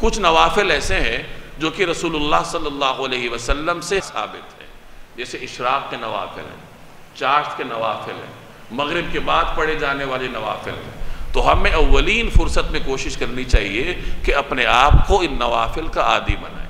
کچھ نوافل ایسے ہیں جو کہ رسول اللہ صلی اللہ علیہ وسلم سے ثابت ہیں، جیسے اشراق کے نوافل ہیں، چاشت کے نوافل ہیں، مغرب کے بعد پڑھے جانے والے نوافل ہیں۔ تو ہمیں اولین فرصت میں کوشش کرنی چاہیے کہ اپنے آپ کو ان نوافل کا عادی بنائیں۔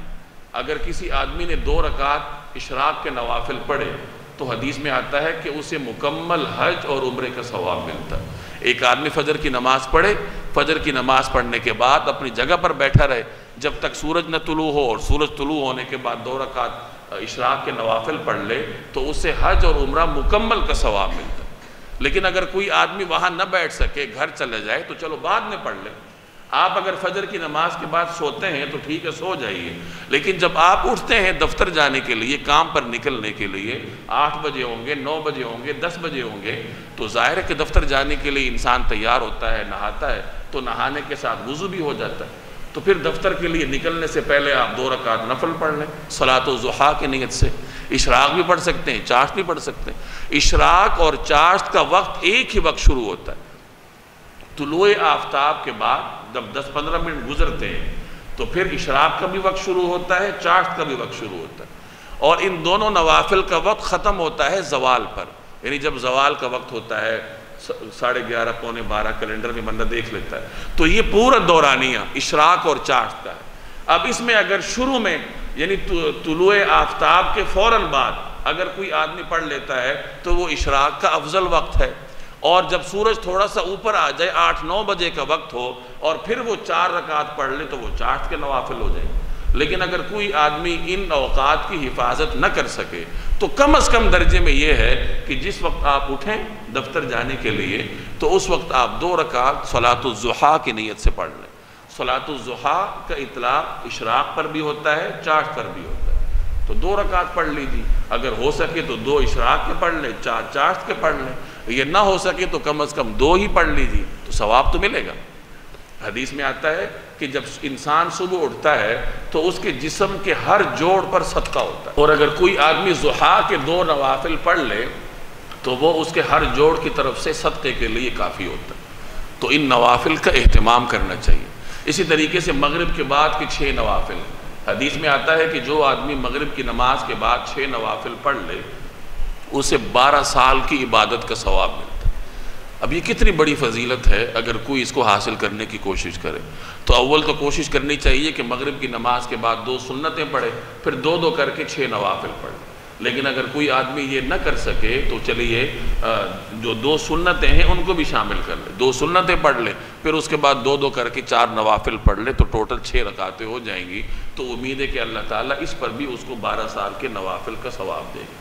اگر کسی آدمی نے 2 رکعت اشراق کے نوافل پڑھے تو حدیث میں آتا ہے کہ اسے مکمل حج اور عمرے کا ثواب ملتا ہے۔ ایک آدمی فجر کی نماز پڑھے، فجر کی نماز پڑھنے کے بعد اپنی جگہ پر بیٹھا رہے جب تک سورج نہ طلوع ہو، اور سورج طلوع ہونے کے بعد 2 رکعت اشراق کے نوافل پڑھ لے تو اسے حج اور عمرہ مکمل کا ثواب ملتا ہے۔ لیکن اگر کوئی آدمی وہاں نہ بیٹھ سکے، گھر چلے جائے تو چلو بعد میں پڑھ لے۔ آپ اگر فجر کی نماز کے بعد سوتے ہیں تو ٹھیک ہے، سو جائیے، لیکن جب آپ اٹھتے ہیں دفتر جانے کے لیے، کام پر نکلنے کے لیے، 8 بجے ہوں گے، 9 بجے ہوں گے، 10 بجے ہوں گے، تو ظاہر ہے کہ دفتر جانے کے لیے انسان تیار ہوتا ہے، نہاتا ہے، تو نہانے کے ساتھ وضو بھی ہو جاتا ہے۔ تو پھر دفتر کے لیے نکلنے سے پہلے آپ 2 رکعت نفل پڑھ لیں صلاۃ الضحیٰ کی نیت سے۔ اشراق بھی پڑھ سکتے ہیں، چاشت بھی پڑھ سکتے ہیں۔ اشراق اور چاشت کا وقت ایک ہی وقت شروع ہوتا ہے۔ طلوع آفتاب کے بعد جب 10-15 منٹ گزرتے ہیں تو پھر اشراق کا بھی وقت شروع ہوتا ہے، چاشت کا بھی وقت شروع ہوتا ہے، اور ان دونوں نوافل کا وقت ختم ہوتا ہے زوال پر۔ یعنی جب زوال کا وقت ہوتا ہے 11:30 پونے 12 کیلنڈر میں بندہ دیکھ لیتا ہے، تو یہ پورا دورانیہ اشراق اور چاشت کا ہے۔ اب اس میں اگر شروع میں یعنی طلوع آفتاب کے فوراً بعد اگر کوئی آدمی پڑھ لیتا ہے تو وہ اشراق کا افضل وقت ہے، اور جب سورج تھوڑا سا اوپر آ جائے 8-9 بجے کا وقت ہو اور پھر وہ 4 رکعت پڑھ لے تو وہ چاشت کے نوافل ہو جائیں۔ لیکن اگر کوئی آدمی ان اوقات کی حفاظت نہ کر سکے تو کم از کم درجے میں یہ ہے کہ جس وقت آپ اٹھیں دفتر جانے کے لیے تو اس وقت آپ 2 رکعت صلاۃ الضحیٰ کی نیت سے پڑھ لیں۔ صلاۃ الضحیٰ کا اطلاق اشراق پر بھی ہوتا ہے، چاشت پر بھی ہوتا ہے، تو 2 رکعت پڑھ لیجیے۔ اگر ہو سکے تو 2 اشراق کے پڑھ لیں، 4 چاشت کے پڑھ لیں، یہ نہ ہو سکے تو کم از کم 2 ہی پڑھ لیجیے، تو ثواب تو ملے گا۔ حدیث میں آتا ہے کہ جب انسان صبح اٹھتا ہے تو اس کے جسم کے ہر جوڑ پر صدقہ ہوتا ہے، اور اگر کوئی آدمی ضحیٰ کے 2 نوافل پڑھ لے تو وہ اس کے ہر جوڑ کی طرف سے صدقے کے لیے کافی ہوتا ہے۔ تو ان نوافل کا اہتمام کرنا چاہیے۔ اسی طریقے سے مغرب کے بعد کے 6 نوافل، حدیث میں آتا ہے کہ جو آدمی مغرب کی نماز کے بعد 6 نوافل پڑھ لے اسے 12 سال کی عبادت کا ثواب ملتا ہے۔ اب یہ کتنی بڑی فضیلت ہے اگر کوئی اس کو حاصل کرنے کی کوشش کرے۔ تو اول تو کوشش کرنی چاہیے کہ مغرب کی نماز کے بعد 2 سنتیں پڑھے، پھر 2 کر کے 6 نوافل پڑھے۔ لیکن اگر کوئی آدمی یہ نہ کر سکے تو چلیے جو 2 سنتیں ہیں ان کو بھی شامل کر لے، 2 سنتیں پڑھ لے، پھر اس کے بعد 2 کر کے 4 نوافل پڑھ لے، تو ٹوٹل 6 رکعتیں ہو جائیں گی۔ تو امید ہے کہ اللہ تعالیٰ اس پر بھی اس کو 12 سال کے نوافل کا ثواب دے گا۔